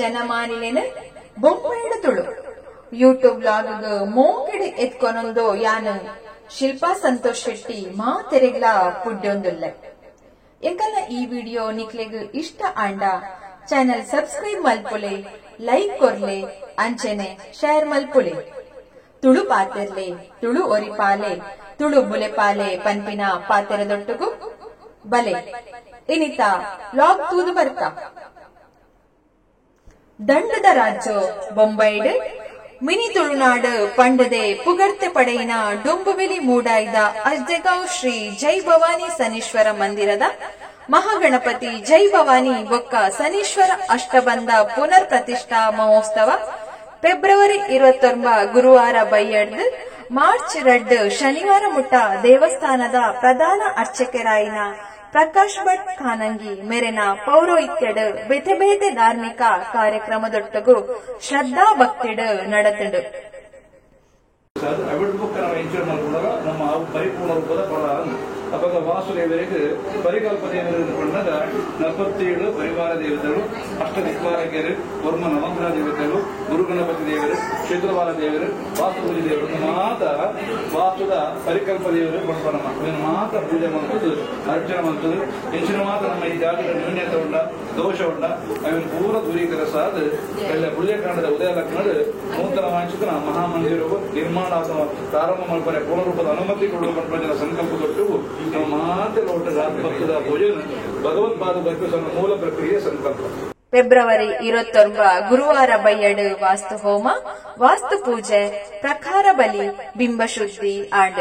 ಜನಮಾನಿಲೆನ ಬೊಂಬೆಡ Tulu YouTube log ಮೋಕೆಡೆ ಎತ್ಕೊನೊಂದು ಯಾನು ಶಿಲ್ಪಾ ಸಂತೋಷ್ ಶೆಟ್ಟಿ ಮಾತೆರೆಗ್ಲ ಪುಡ್ಯೊಂದುಲ್ಲ ಎಂಕಲ್ಲ ಈ video ನಿಕ್ಲೆಗ್ ಇಷ್ಟ ಆಂಡ ಚಾನೆಲ್ ಸಬ್ಸ್ಕ್ರೈಬ್ ಮಲ್ಪೊಲೆ ಲೈಕ್ ಕೊರ್ಲೆ ಅಂಚೆನೆ ಶೇರ್ ಮಲ್ಪೊಲೆ ತುಳು ಪಾತೆರ್ಲೆ ತುಳು ಒರಿಪಾಲೆ ತುಳು ಬುಲೆಪಾಲೆ ಪನ್ಪಿನ ಪಾತೆರದೊಟ್ಟುಗು ಬಲೆ ಇನಿತ ಲಾಗ್ ತೂದು ಬರ್ತಾ ದಂಡದ ರಾಜ್ಯ ಬೊಂಬೈಡ್ ಮಿನಿ ತುಳುನಾಡು ಪಂಡದೆ ಪುಗರ್ತೆ ಪಡೆಯಿನ ಡೊಂಬುವೆಲಿ ಮೂಡಾಯ್ದ ಅಜ್ಜೆಗಾಂವ್ ಶ್ರೀ ಜೈ ಭವಾನಿ ಸನೀಶ್ವರ ಮಂದಿರದ ಮಹಾಗಣಪತಿ ಜೈ ಭವಾನಿ ಬೊಕ್ಕ ಸನೀಶ್ವರ ಅಷ್ಟಬಂಧ ಪುನರ್ ಪ್ರತಿಷ್ಠಾ ಮಹೋತ್ಸವ ಫೆಬ್ರವರಿ 29 ಗುರುವಾರ ಬೈಯಡ್ದು ಮಾರ್ಚ್ 2 ಶನಿವಾರ ಮುಟ್ಟ ದೇವಸ್ಥಾನದ ಪ್ರಧಾನ ಅರ್ಚಕರಾಯಿನ ಪ್ರಕಾಶ್ ಭಟ್ ಖಾನಂಗಿ ಮೇರೆನ ಪೌರೋಹಿತ್ಯಡ್ ಬೇತೆ ಬೇತೆ ಧಾರ್ಮಿಕ ಕಾರ್ಯಕ್ರಮದೊಟ್ಟಗು ಶ್ರದ್ಧಾ ಭಕ್ತಿಡ್ ನಡತಡು ನಮ್ಮ ಪರಿಪೂರ್ಣ ರೂಪದ ಫಲ ಅವಾಗ ವಾಸುದೇವರಿಗೆ ಪರಿಕಲ್ಪನೆಯನ್ನು ಕೊಂಡಾಗ 47 ಪರಿವಾರ ದೇವತೆಗಳು ಅಷ್ಟದಿಕ್ಪಾಲಕರು ವರ್ಮ ನವಗ್ರಹ ದೇವತೆಗಳು ಗುರುಗಣಪತಿ ದೇವರು ಕ್ಷೇತ್ರಪಾಲ ದೇವರು ವಾಸ್ತುಪೂಜೆ ದೇವರು ಮಾತ ವಾಸ್ತುದ ಪರಿಕಲ್ಪನೆಯವರು ಕೊಡ್ಬಾರಮ್ಮ ಇದನ್ನು ಮಾತ್ರ ಪೂಜೆ ಮಾಡುವುದು ಅರ್ಚನೆ ಮಾಡುವುದು ಹೆಚ್ಚಿನ ಮಾತ್ರ ನಮ್ಮ ಈ ಜಾಗದ ನ್ಯೂನ್ಯತೆ ಉಂಡ ದೋಷ ಉಂಡ ಅವನು ಪೂರ ದೂರೀಕರಿಸಾದ ಎಲ್ಲ ಪುಣ್ಯಕಾಂಡದ ಉದಯ ಲಗ್ನದ ನೂತನ ವಾಂಚಿತ ಮಹಾಮಂದಿರವು ನಿರ್ಮಾಣ ಪ್ರಾರಂಭ ಮಾಡ್ತಾರೆ ಪೂರ್ಣರೂಪದ ಅನುಮತಿ ಕೊಡುವ ಪ್ರಪಂಚದ ಸಂಕಲ್ಪದೊಟ್ಟು ಮಾತ್ರ ಲೋಟದ ಭಕ್ತದ ಭೋಜನ ಭಗವತ್ಪಾದ ಬರ್ಪಿಸುವ ಮೂಲ ಪ್ರಕ್ರಿಯೆ ಸಂಕಲ್ಪ ಫೆಬ್ರವರಿ 29 ಗುರುವಾರ ಬೈಯಡ್ ವಾಸ್ತು ಹೋಮ ವಾಸ್ತು ಪೂಜೆ ಪ್ರಕಾರ ಬಲಿ ಬಿಂಬಶುದ್ಧಿ ಆಡ್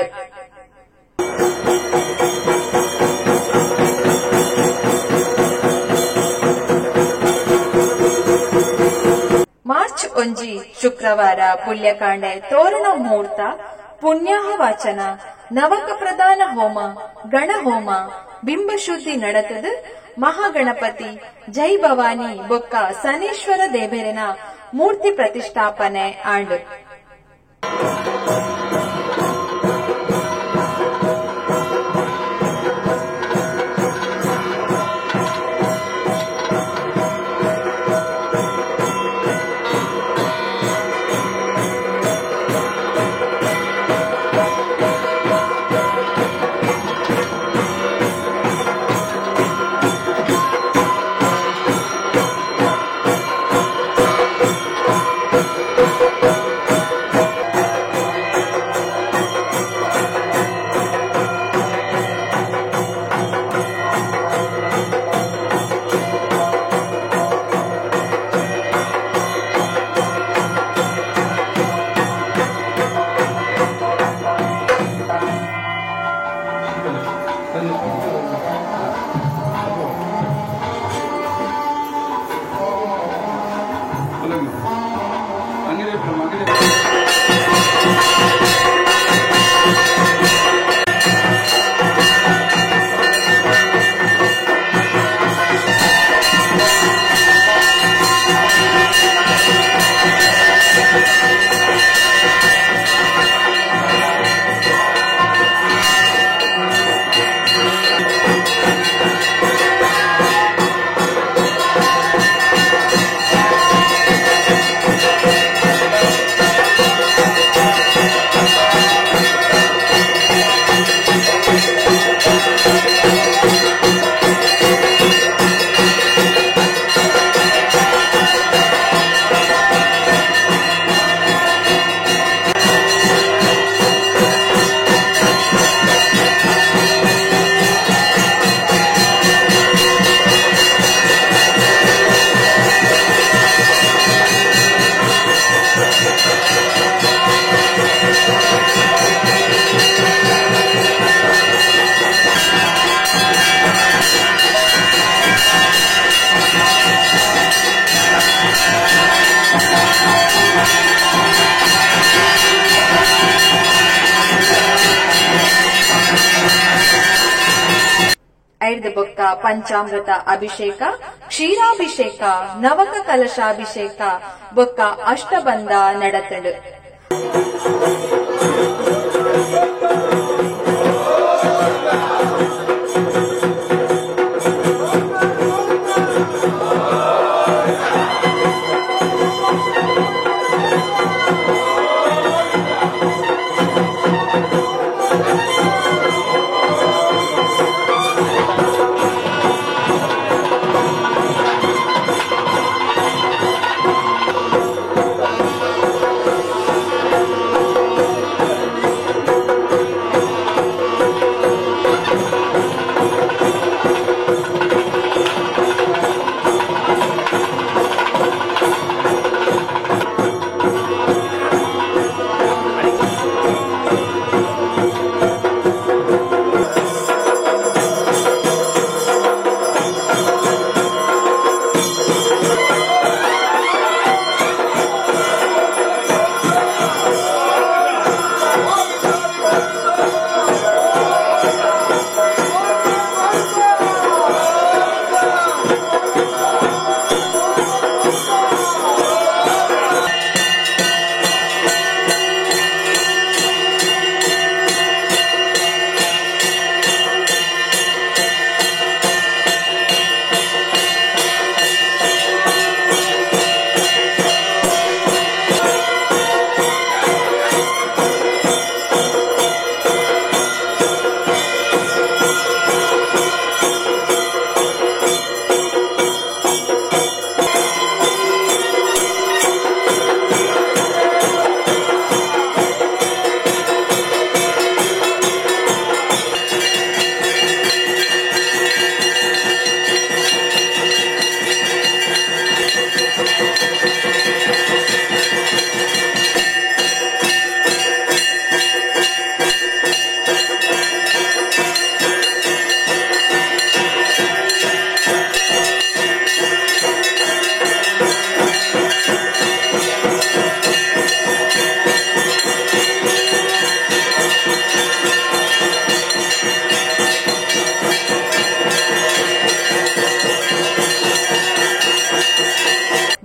ಮಾರ್ಚ್ 1 ಶುಕ್ರವಾರ ಪುಣ್ಯಕಾಂಡೆ ತೋರಣ ಮುಹೂರ್ತ ಪುಣ್ಯಾಹ ವಾಚನ ನವಕ ಪ್ರಧಾನ ಹೋಮ ಗಣ ಹೋಮ ಬಿಂಬಶುದ್ಧಿ ನಡತದ ಮಹಾಗಣಪತಿ ಜೈ ಭವಾನಿ ಬೊಕ್ಕ ಸನೇಶ್ವರ ದೇಬೇರನ ಮೂರ್ತಿ ಪ್ರತಿಷ್ಠಾಪನೆ ಆಂಡ್ ಐದು ಬೊಕ್ಕ ಪಂಚಾಮೃತ ಅಭಿಷೇಕ ಕ್ಷೀರಾಭಿಷೇಕ ನವಕ ಕಲಶಾಭಿಷೇಕ ಬೊಕ್ಕ ಅಷ್ಟಬಂಧ ನಡತಡು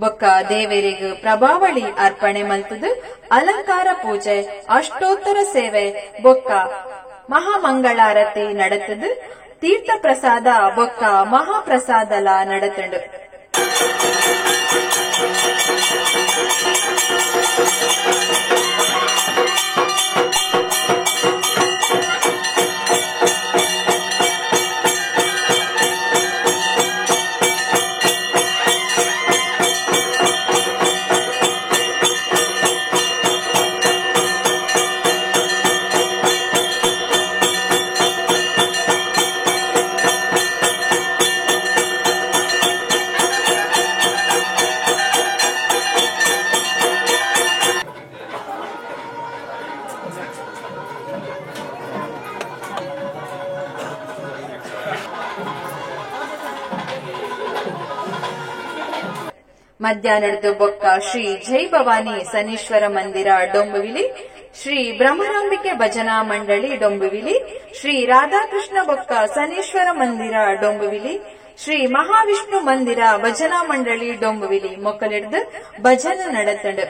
ಬೊಕ್ಕ ದೇವರಿಗೆ ಪ್ರಭಾವಳಿ ಅರ್ಪಣೆ ಮಲ್ತುದು ಅಲಂಕಾರ ಪೂಜೆ ಅಷ್ಟೋತ್ತರ ಸೇವೆ ಬೊಕ್ಕ ಮಹಾಮಂಗಳಾರತಿ ನಡೆತದು ತೀರ್ಥ ಪ್ರಸಾದ ಬೊಕ್ಕ ಮಹಾಪ್ರಸಾದಲ ನಡೆತುಂಡು. ಮಧ್ಯಾಹ್ನದ ಬೊಕ್ಕ ಶ್ರೀ ಜೈ ಭವಾನಿ ಶನೀಶ್ವರ ಮಂದಿರ ಡೊಂಬುವಿಲಿ, ಶ್ರೀ ಬ್ರಹ್ಮರಾಂಬಿಕೆ ಭಜನಾ ಮಂಡಳಿ ಡೊಂಬುವಿಲಿ, ಶ್ರೀ ರಾಧಾಕೃಷ್ಣ ಬೊಕ್ಕ ಶನೀಶ್ವರ ಮಂದಿರ ಡೊಂಬುವಿಲಿ, ಶ್ರೀ ಮಹಾವಿಷ್ಣು ಮಂದಿರ ಭಜನಾ ಮಂಡಳಿ ಡೊಂಬುವಿಲಿ ಮೊಕ್ಕಲಿಡ್ದು ಭಜನೆ ನಡೆತಂಡು.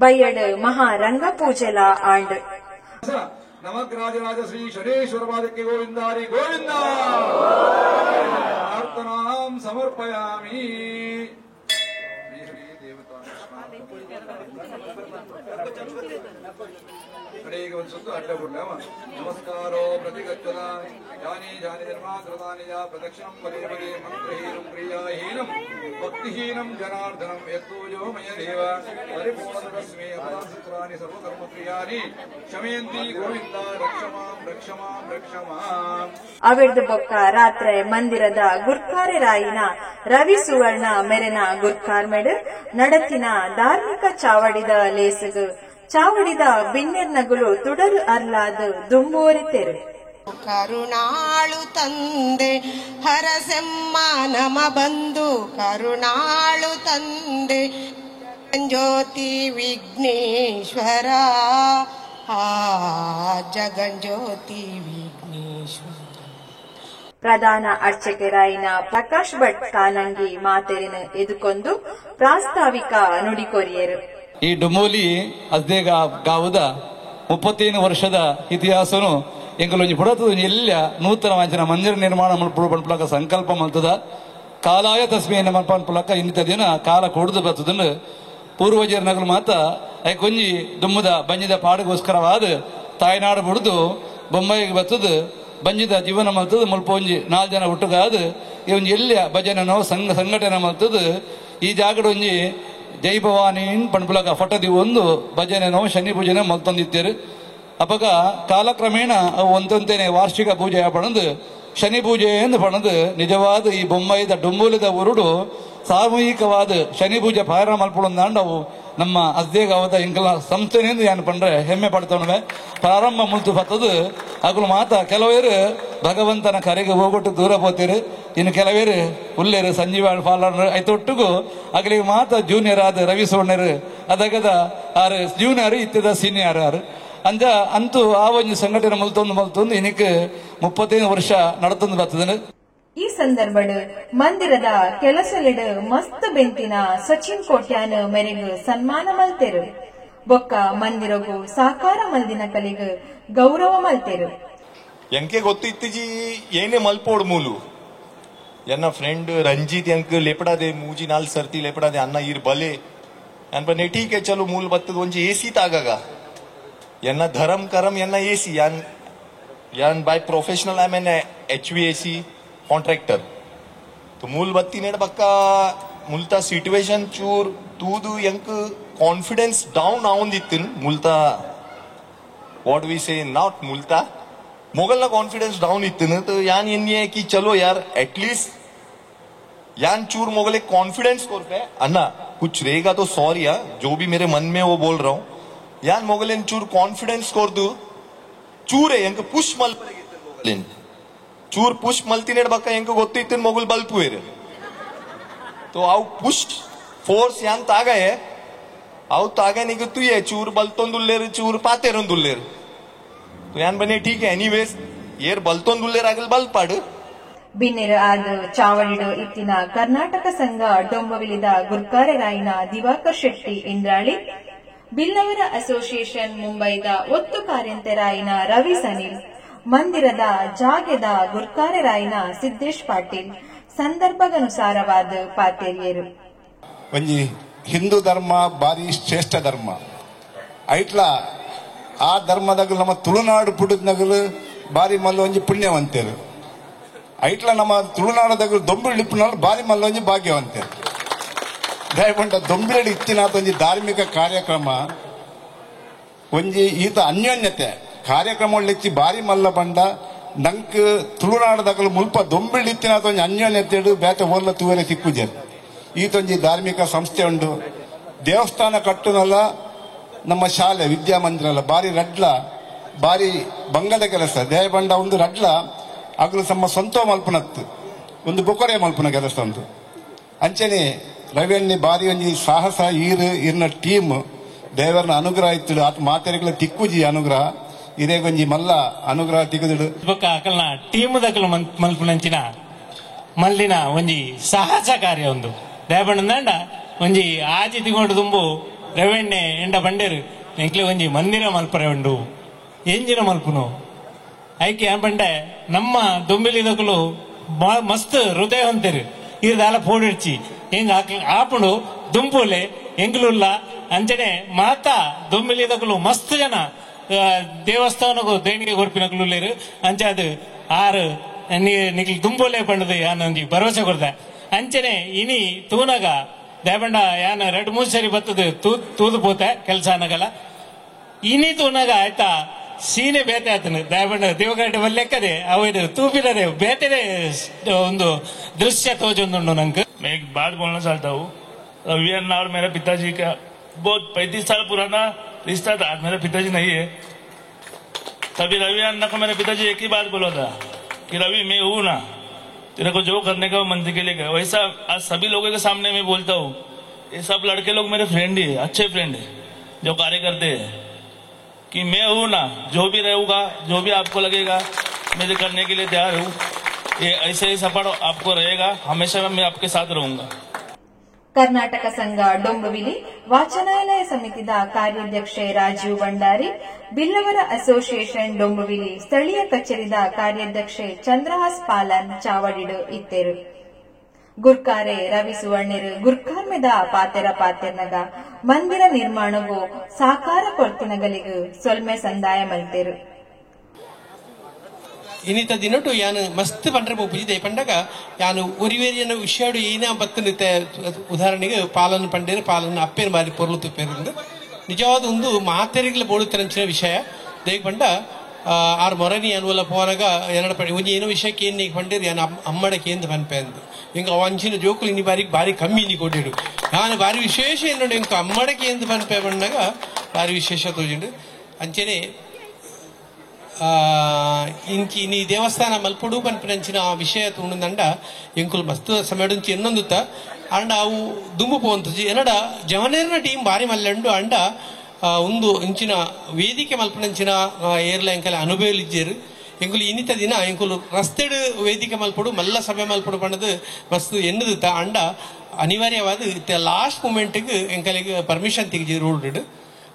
ಬಯ್ಯಡ್ ಮಹಾರಂಗ ಪೂಜೆಲ ಆಂಡ್ ನಮಗ್ರಾಜರಾಜ ಶ್ರೀ ಶನೇಶ್ವರ ಪಾದಕ್ಕೆ ಗೋವಿಂದಾರಿ ಗೋವಿಂದ ಪ್ರಾರ್ಥನಾಂ ಸಮರ್ಪಯಾಮಿ. ಕಡೆಗೆ ಒಂದು ಸುತ್ತು ಅಡ್ಡ ಬಿಡ್ಲವ. ನಮಸ್ಕಾರೋ ಪ್ರತಿಗಚ್ಚದ ಜಾನಿ ಜಾನಿ ನಿರ್ಮಾಕೃತಾನಿ ಯಾ ಪ್ರದಕ್ಷಿಣಂ ಪದೇ ಪದೇ ಮಂತ್ರಹೀನಂ ಕ್ರಿಯಾಹೀನಂ ಭಕ್ತಿಹೀನಂ ಜನಾರ್ದನಂ ಯತ್ತೂಜೋ ಮಯ ದೇವ ಪರಿಪೂರ್ಣತಸ್ಮೇ ಅಪರಾಧಿಕೃತಾನಿ ಸರ್ವಕರ್ಮ ಕ್ರಿಯಾನಿ ಕ್ಷಮಯಂತಿ ಗೋವಿಂದ ರಕ್ಷಮಾಂ ರಕ್ಷಮಾಂ ರಕ್ಷಮಾಂ. ಅವಿರ್ದ ಬೊಕ್ಕ ರಾತ್ರೆ ಮಂದಿರದ ಗುರ್ಕಾರೆ ರಾಯಿನ ರವಿ ಸುವರ್ಣ ಮೆರೆನ ಗುರ್ಕಾರ್ಮೆಡ್ ನಡತಿನ ಧಾರ್ಮಿಕ ಚಾವಡಿದ ಲೇಸಗ್ ಚಾವಡಿದ ಬಿನ್ನೆರ್ನಗುಲು ತುಡರು ಅರ್ಲಾದ ದುಂಬೋರಿತೆರು. ಕರುಣಾಳು ತಂದೆ ಹರಸೆಮ್ಮ ನಮ ಬಂಧು ಕರುಣಾಳು ತಂದೆ ಜಗಂಜ್ಯೋತಿ ವಿಘ್ನೇಶ್ವರ ಜಗಂಜ್ಯೋತಿ ವಿಘ್ನೇಶ್ವರ. ಪ್ರಧಾನ ಅರ್ಚಕರಾಯಿನ ಪ್ರಕಾಶ್ ಭಟ್ ಕಾನಂಗಿ ಮಾತೆರಿನ ಎದುಕೊಂದು ಪ್ರಾಸ್ತಾವಿಕ ನುಡಿಕೊರಿಯರು. ಈ ಡುಮೋಲಿ ಅಸ್ದೇ ಗಾವುದ 31 ವರ್ಷದ ಇತಿಹಾಸನು ಎಂಕಲೊಂಜಿ ಪುಡತದ ಎಲ್ಲ ನೂತನ ವಾಂಚನ ಮಂದಿರ ನಿರ್ಮಾಣ ಮಲ್ಪುಳಕ ಸಂಕಲ್ಪ ಮಲ್ತದ ಕಾಲಾಯ ತಸ್ಮೇನ ಮಲ್ಪುಳಕ ಇನ್ನಿತ ದಿನ ಕಾಲ ಕೊಡುದು ಬರ್ತದನ್ನು ಪೂರ್ವಜರ ನಗಲು ಮಾತ ಕೊಂಜಿ ದುಮ್ಮದ ಬಂಜಿದ ಪಾಡಿಗೋಸ್ಕರವಾದ ತಾಯ್ನಾಡು ಬಿಡುದು ಬೊಂಬೈಗೆ ಬರ್ತದ ಬಂಜಿದ ಜೀವನ ಮಲ್ತದ ಮುಲ್ಪ ಒಂಜಿ 4 ಜನ ಹುಟ್ಟುಗಾದ ಈ ಒಂಜಿ ಎಲ್ಲ ಭಜನೆನೋ ಸಂಘಟನೆ ಮಲ್ತದ ಈ ಜಾಗಡ ಒಂಜಿ ಜೈ ಭವಾನಿ ಪಣ್ಪುಲಕ ಫಟದಿ ಒಂದು ಭಜನೆನೋ ಶನಿ ಪೂಜೆನೆ ಮಲ್ತೊಂದಿತ್ತೇರು. ಅಪಗ ಕಾಲಕ್ರಮೇಣ ಅವು ಒಂತೊಂತೇನೆ ವಾರ್ಷಿಕ ಪೂಜೆ ಪಣದು ಶನಿ ಪೂಜೆ ಎಂದು ಪಣದು ನಿಜವಾದ ಈ ಬೊಂಬೈದ ಡುಂಬೂಲಿದ ಉರುಡು ಸಾಮೂಹಿಕವಾದ ಶನಿ ಪೂಜೆ ಪಾರ ಮಲ್ಪೊಂದಾಂಡ್ ಅವು ನಮ್ಮ ಅಸ್ದೇಗಾವದ ಇಂಕಲ ಸಂಸ್ಥೆನೆಂದು ಏನು ಪಂಡ್ರೆ ಹೆಮ್ಮೆ ಪಡ್ತವೇ ಪ್ರಾರಂಭ ಮುಲ್ತು ಬತ್ತದು ಅಗಲು ಮಾತ ಕೆಲವೇರು ಭಗವಂತನ ಕರೆಗೆ ಹೋಗೊಟ್ಟು ದೂರ ಪೋತೀರು. ಇನ್ನು ಕೆಲವೇರು ಉಲ್ಲೇರು ಸಂಜೀವ ಪಾಲರ್ ಐತೊಟ್ಟಿಗೂ ಅಗಲಿಗೆ ಮಾತ ಜೂನಿಯರ್ ಆದ ರವಿ ಸೋಣರು ಅದಗದ ಆರು ಜೂನಿಯರ್ ಇತ್ತದ ಸೀನಿಯರ್ ಆರು ಅಂಜ ಅಂತೂ ಆ ಒಂದು ಸಂಘಟನೆ ಮಲ್ತೊಂದು ಇನ್ನಕ್ಕೆ 35 ವರ್ಷ ನಡತೊಂದು ಬರ್ತದೆ. ಈ ಸಂದರ್ಭಡ್ ಮಂದಿರದ ಕೆಲಸಲಿಡ್ ಮಸ್ತ್ ಬೆಂತಿನ ಸಚಿನ್ ಕೋಟ್ಯಾನ್ ಮೆರೆಗ್ ಸನ್ಮಾನ ಮಲ್ತೆರು. ಬೊಕ್ಕ ಮಂದಿರಗು ಸಾಕಾರ ಮಲ್ದಿನ ಕಲಿಗ್ ಗೌರವ ಮಲ್ತೆರು. ಎಂಕೆ ಗೊತ್ತಿತ್ತೀಜಿ ಏನೇ ಮಲ್ಪೋಡ್ ಮೂಲು ಎನ್ನ ಫ್ರೆಂಡ್ ರಂಜಿತ್ ಎಂಕ್ ಲೇಪಡಾದೆ ಮೂಜಿ 4 ಸರ್ತಿ ಲೇಪಡಾದೆ ಅನ್ನ ಈರ್ ಬಲೆ ಅನ್ಪ ನೆಟಿಕೆ ಚಲು ಮೂಲ್ ಬತ್ತದ ಒಂಜಿ ಎಸಿ ತಾಗಾಗ ಎನ್ನ ಧರಂ ಕರಂ ಎನ್ನ ಎಸಿ ಯಾನ್ by professional I N HVAC contractor तो मूल बत्ती नेड बक्का मुलता सिच्युएशन चूर तूदु यंक कॉन्फिडेंस डाउन आउन दित्तिन मुलता व्हाट वी से नॉट मुलता मोगलना कॉन्फिडेंस डाउन इत्तिन तो यान ये कि चलो यार एटलीस्ट यान चूर मोगले कॉन्फिडेंस कोर पे अन्ना कुछ रहेगा तो सॉरी यार जो भी मेरे मन में वो बोल रहा हूं यान मोगले चूर कॉन्फिडेंस कोर दू चूरे यंक पुश मल मोगले चूर पुश मल्ती नेड बक्का ಎಂಕ ಗೊತ್ತಿತ್ತು ಮೊಗಲ್ ಬಲ್ಪುವೇರು तो आउ पुश फोर्स यान तागाए आउ तागा निगतु ये चूर बल्तोंदुल्लेर चूर पातेरंदुल्लेर तो यान बने ठीक है एनीवेज येर बल्तोंदुल्लेर ಆಗಲ್ ಬಲ್ಪಾಡು. ಬಿನ್ನೆರ ಆದ ಚಾವಡಿಡು ಇತ್ತಿನ ಕರ್ನಾಟಕ ಸಂಘ ಡೊಂಬವಿಲಿದ ಗುರ್ಕಾರೆ ರಾಯಿನ ದಿವಾಕರ್ ಶೆಟ್ಟಿ ಇಂದ್ರಾಳಿ ಬಿಲ್ಲವರ ಅಸೋಸಿಯೇಷನ್ ಮುಂಬೈದ ಒತ್ತು ಕಾರ್ಯಂತೆರಾಯಿನ ರವಿ ಸನಿಲ್ ಮಂದಿರದ ಜಾಗೆದ ಗುರ್ಕಾರೆ ರಾಯಿನ ಸಿದ್ದೇಶ್ ಪಾಟೀಲ್ ಸಂದರ್ಭಗನುಸಾರವಾದ ಪಾತೇರಿಯರು. ಒಂಜಿ ಹಿಂದೂ ಧರ್ಮ ಬಾರಿ ಶ್ರೇಷ್ಠ ಧರ್ಮ ಐಟ್ಲ ಆ ಧರ್ಮದಾಗಲು ನಮ್ಮ ತುಳುನಾಡು ಪುಟದ್ನಾಗಲು ಬಾರಿ ಮಲ್ಲ ಒಂಜಿ ಪುಣ್ಯವಂತರು ಐಟ್ಲ ನಮ್ಮ ತುಳುನಾಡದಾಗಲು ದೊಂಬಿಳಿಪ್ಪನಾಳು ಬಾರಿ ಮಲ್ಲ ಒಂಜಿ ಭಾಗ್ಯವಂತರು ದಯಪಂಡ ದೊಂಬಿರಡಿ ಇತ್ತಿನಾಥ ಒಂಜಿ ಧಾರ್ಮಿಕ ಕಾರ್ಯಕ್ರಮ ಒಂಜಿ ಈತ ಅನ್ಯೋನ್ಯತೆ ಕಾರ್ಯಕ್ರಮಗಳಿಚ್ಚಿ ಬಾರಿ ಮಲ್ಲ ಬಂಡ ನಂಕ್ ತುಳುನಾಡದಾಗಲು ಮುಲ್ಪ ದೊಂಬಿಳಿತ್ತಿನಾಥ ಒಂಜಿ ಅನ್ಯೋನ್ಯತೆ ಬೇತೆ ಓರ್ಲ ತೂವರೆ ಸಿಕ್ಕುಜರು ಈತೊಂಜಿ ಧಾರ್ಮಿಕ ಸಂಸ್ಥೆ ಉಂಡು ದೇವಸ್ಥಾನ ಕಟ್ಟುನಲ್ಲ ನಮ್ಮ ಶಾಲೆ ವಿದ್ಯಾಮಂದಿರ ಅಲ್ಲ ಬಾರಿ ರಡ್ಲ ಬಾರಿ ಬಂಗದ ಕೆಲಸ ದಯಬಂಡ ಒಂದು ರಡ್ಲ ಆಗಲು ನಮ್ಮ ಸ್ವಂತ ಮಲ್ಪನತ್ತು ಒಂದು ಬೊಕೊರೆ ಮಲ್ಪನ ಕೆಲಸ ಒಂದು ಅಂಚನೆ ರವಿಯಣ್ಣಿ ಬಾರಿ ಒಂಜಿ ಸಾಹಸ ಈರ್ನ ಟೀಮ್ ದೇವರನ ಅನುಗ್ರಹ ಇತ್ತು ಆತ ಮಾತೆರೆಗಳ ತಿಕ್ಕುಜಿ ಅನುಗ್ರಹ ಇದೇ ಒಂಜಿ ಮಲ್ಲ ಅನುಗ್ರಹ ತಿಕ್ಕುದು ಅಕಲ್ನ ಟೀಮ್ ದಕಲು ಮಲ್ಪನಂಚಿನ ಮಲ್ಲಿನ ಒಂಜಿ ಸಾಹಸ ಕಾರ್ಯ ಒಂದು ದಯಬಂಡ ಒಂಜಿ ಆಜಿ ತಿಗೊಂಡು ತುಂಬು ರೆವೆಣ್ಣೆ ಎಂಡ ಬಂಡೇರು ಎಂಕ್ಲೆ ಒಂಜಿ ಮಂದಿರ ಮಲ್ಪರೆ ಉಂಡು ಎಂಜಿನ ಮಲ್ಪುನು ಐಕೆ ಏನ್ ಬಂಡೆ ನಮ್ಮ ದೊಂಬಿಲಿದಕಲು ಮಸ್ತ್ ಹೃದಯ ಹೊಂತೇರು ಇದಾಲ ಪೋಡಿಡ್ಚಿ ಹೆಂಗ ಆಪುಂಡು ದುಂಪುಲೆ ಎಂಗ್ಲುಲ್ಲ ಅಂಚನೆ ಮಾತಾ ದೊಂಬಿಲಿದಕಲು ಮಸ್ತ್ ಜನ ದೇವಸ್ಥಾನಕ್ಕೂ ದೇಣಿಗೆ ಕೊರ್ಪಿನಕ್ಲುಲ್ಲೇರು ಅಂಚೆ ಅದು ಆರು ನಿಕ್ಲಿ ದುಂಬೋಲೆ ಪಂಡದು ಯಾನೊಂಜಿ ಭರವಸೆ ಕೊಡ್ದೆ ಅಂಚನೆ ಇನಿ ತೂನಗ ದೇಬಂಡ ಯಾನ 2-3 ಸರಿ ಬತ್ತದು ತೂದು ಪೋತೆ ಕೆಲಸ ಅನ್ನಗಲ್ಲ ಇನಿ ತೂನಗ ಆಯ್ತಾ ಸೀನೆ ಬೇತೆ ಆತನು ದೇಬಂಡ ದೇವಗಡ್ಡೆ ಲೆಕ್ಕದೆ ಅವು ತೂಪಿರದೆ ಬೇತೆನೆ ಒಂದು ದೃಶ್ಯ ತೋಜೊಂದುಂಡು ನಂಗೆ मैं एक बात बोलना चाहता हूँ रवि अन्ना और मेरे पिताजी का बहुत 35 साल पुराना रिश्ता था। मेरे पिताजी नहीं है, तभी रवि अन्ना को मेरे पिताजी एक ही बात बोला था कि रवि मैं हूँ ना, तेरे को जो करने का मंदिर के लिए गए। वैसा आज सभी लोगों के सामने मैं बोलता हूँ, ये सब लड़के लोग मेरे फ्रेंड ही है, अच्छे फ्रेंड है जो कार्य करते हैं, कि मैं हूँ ना, जो भी रहूंगा, जो भी आपको लगेगा मैं करने के लिए तैयार हूँ। ये ऐसे ही सपोर्ट आपको रहेगा, हमेशा मैं आपके साथ रहूंगा। ಕರ್ನಾಟಕ ಸಂಘ ಡೊಂಬವಿಲಿ ವಾಚನಾಲಯ ಸಮಿತಿದ ಕಾರ್ಯಾಧ್ಯಕ್ಷೆ ರಾಜೀವ್ ಭಂಡಾರಿ, ಬಿಲ್ಲವರ ಅಸೋಸಿಯೇಷನ್ ಡೊಂಬವಿಲಿ ಸ್ಥಳೀಯ ಕಚೇರಿದ ಕಾರ್ಯಾಧ್ಯಕ್ಷೆ ಚಂದ್ರಹಾಸ್ ಪಾಲನ್ ಚಾವಡಿಡು ಇತ್ತೇರು. ಗುರ್ಕಾರೆ ರವಿ ಸುವರ್ಣರು ಗುರ್ಕಾರ್ಮೆದ ಪಾತೆರ್ನಗ ಮಂದಿರ ನಿರ್ಮಾಣವು ಸಾಕಾರ ಕೊರ್ತಿನಗಲಿಗೂ ಸೊಲ್ಮೆ ಸಂದಾಯ ಮಲ್ತೇರು. ಇನ್ನಿತ ದಿನಟು ಯಾನು ಮಸ್ತ್ ಪಂಡ್ರೆ ಪೋಪುಜಿ ಪಂಡಗ ಯಾನು ಒರಿವೇರಿಯನ ವಿಷಯಡು ಏನ ಬತ್ತನಿತ್ತೆ ಉದಾಹರಣೆಗೆ ಪಾಲನ ಪಂಡೇರು ಪಾಲನ ಅಪ್ಪೇನು ಬಾರಿ ಪೊರ್ಲು ತುಪ್ಪೇರಿಂದ ನಿಜವಾದ ಒಂದು ಮಾತೆರಿಗಲ ಬೋಡುತ್ತರಂಚಿನ ವಿಷಯ ದೇಗ ಪಂಡ ಆರು ಮೊರನಿ ಅನುವಲ ಪೋನಾಗ ಎರಡು ಪಡಿ ಒಂಜಿ ಏನೋ ವಿಷಯಕ್ಕೆ ಏನು ಪಂಡೇರು ಯಾನು ಅಮ್ಮಡಕ್ಕೆ ಎಂದು ಪನ್ಪೆ ಅಂದು ಇಂಕ ವಂಚಿನ ಜೋಕುಲು ಇನ್ನಿ ಬಾರಿ ಬಾರಿ ಕಮ್ಮಿ ನೀ ಕೊಟ್ಟಿಡು ನಾನು ಬಾರಿ ವಿಶೇಷ ಏನು ಇಂಕ ಅಮ್ಮಡಕ್ಕೆ ಎಂದು ಪನ್ಪೆ ಬಂದಾಗ ಬಾರಿ ವಿಶೇಷ ತೋಜಿಂಡು ಅಂಚೆನೆ ಇಂಕಿ ನೀ ದೇವಸ್ಥಾನ ಮಲ್ಪಡು ಪನ್ಪಂಚಿನ ವಿಷಯ ತುಂಡಂಡ ಎಂಕುಲು ಮಸ್ತ್ ಸಮಯಡುಂಚಿ ಎನ್ನೊಂದುತ್ತ ಅಂಡ ಅವು ದುಂಬು ಪೋಂತಜಿ ಎನ್ನಡ ಜವನೇರ್ನ ಟೀಮ್ ಬಾರಿ ಮಲ್ಲಂಡು ಅಂಡ ಒಂದು ಇಂಚಿನ ವೇದಿಕೆ ಮಲ್ಪನಂಚಿನ ಏರ್ಲ ಎಂಕಲ ಅನುಭವಿಲಿಜ್ಜೇರು ಎಂಕುಲು ಇನ್ನಿತ ದಿನ ಎಂಕುಲು ರಸ್ತೆಡು ವೇದಿಕೆ ಮಲ್ಪಡು ಮಲ್ಲ ಸಭೆ ಮಲ್ಪಡು ಪಂಡದು ಮಸ್ತ್ ಎನ್ನದುತ್ತ ಅಂಡ ಅನಿವಾರ್ಯವಾದ ಲಾಸ್ಟ್ ಮೂಮೆಂಟ್ಗೆ ಎಂಕಲಿಗೆ ಪರ್ಮಿಷನ್ ತೆಗಿಜಿ ರೋಡ್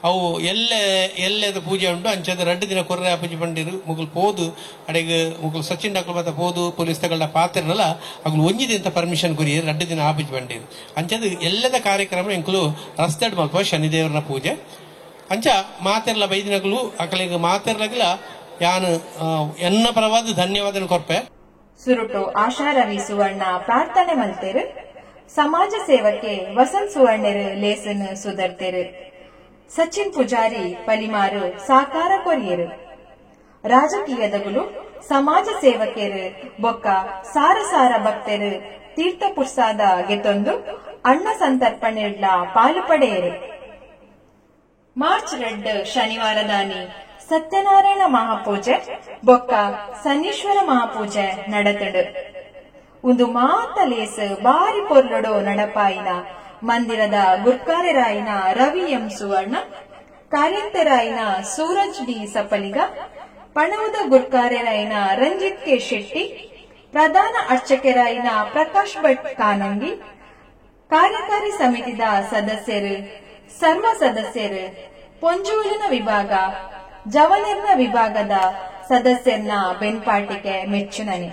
ಅವು ಎಲ್ಲದ ಪೂಜೆ ಉಂಟು ಅಂಚದ 2 ದಿನ ಕೊರ್ರೆ ಪೂಜೆ ಪಂಡಿರು ಮುಗುಲ್ ಪೋದು ಅಡೆಗೆ ಮುಗುಲ್ ಸಚಿನ್ ಡಾಕ್ಟರ್ ಮತ್ತ ಪೋದು ಪೊಲೀಸ್ ತಗೊಂಡ ಪಾತ್ರನಲ್ಲ ಅಗ್ಲು ಒಂಜಿದೆ ಅಂತ ಪರ್ಮಿಷನ್ ಕೊರಿಯರು 2 ದಿನ ಆಪೂಜೆ ಪಂಡಿರು ಅಂಚದ ಎಲ್ಲದ ಕಾರ್ಯಕ್ರಮ ಎಂಕುಲು ರಸ್ತೆಡ್ ಮಲ್ಪ ಶನಿದೇವರನ ಪೂಜೆ ಅಂಚ ಮಾತೆರ್ಲ ಬೈದಿನಗಳು ಅಕಲಿಗೆ ಮಾತೆರ್ಲಗಲ ಯಾನು ಎನ್ನ ಪರವಾದ ಧನ್ಯವಾದ ಕೊರ್ಪೆ. ಸುರುಟು ಆಶಾ ರವಿ ಸುವರ್ಣ ಪ್ರಾರ್ಥನೆ ಮಲ್ತೇರು. ಸಮಾಜ ಸೇವಕ್ಕೆ ವಸಂತ್ ಸುವರ್ಣರು ಲೇಸನ್ ಸುಧರ್ತೇರು. ಸಚಿನ್ ಪೂಜಾರಿ ಪಲಿಮಾರು ಸಾಕಾರ ಕೊರಿಯರು. ರಾಜಕೀಯದಗುಲು ಸಮಾಜ ಸೇವಕರು ಬೊಕ್ಕ ಸಾರ ಸಾರ ಭಕ್ತರು ತೀರ್ಥ ಪುರ್ಸಾದ ಗೆತೊಂದು ಅಣ್ಣ ಸಂತರ್ಪಣೆಡ್ಲ ಪಾಲು ಪಡೆಯರು. ಮಾರ್ಚ್ 2 ಶನಿವಾರದಾನಿ ಸತ್ಯನಾರಾಯಣ ಮಹಾಪೂಜೆ ಬೊಕ್ಕ ಸನ್ನೀಶ್ವರ ಮಹಾಪೂಜೆ ನಡತಡು. ಒಂದು ಮಾತಲೇಸ್ ಬಾರಿ ಪೊರ್ಲೊಡೋ ನಡಪಾಯಿನ ಮಂದಿರದ ಗುರ್ಕಾರೆರಾಯಿನ ರವಿ ಎಂ ಸುವರ್ಣ, ಕಾರ್ಯಂತರಾಯಿನ ಸೂರಜ್ ಡಿ ಸಪಲಿಗ, ಪಣವದ ಗುರ್ಕಾರೆರಾಯಿನ ರಂಜಿತ್ ಕೆ ಶೆಟ್ಟಿ, ಪ್ರಧಾನ ಅರ್ಚಕರಾಯಿನ ಪ್ರಕಾಶ್ ಭಟ್ ಕಾನಂಗಿ, ಕಾರ್ಯಕಾರಿ ಸಮಿತಿದ ಸದಸ್ಯರು ಸರ್ವ ಸದಸ್ಯರು, ಪೊಂಜೂಲಿನ ವಿಭಾಗ ಜವನೆರ್ನ ವಿಭಾಗದ ಸದಸ್ಯರ್ನ ಬೆನ್ಪಾಟಿಗೆ ಮೆಚ್ಚುನನೆ.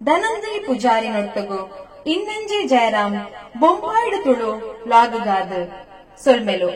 ಧನಂಜಯ್ ಪೂಜಾರಿನೊಟ್ಟುಗು ಇನ್ನಂಜಿ ಜಯರಾಮ್ ಬೊಂಬಾಯ್ಡು ತುಳು ಲಾಗುಗಾದು ಸೊಲ್ಮೆಲು.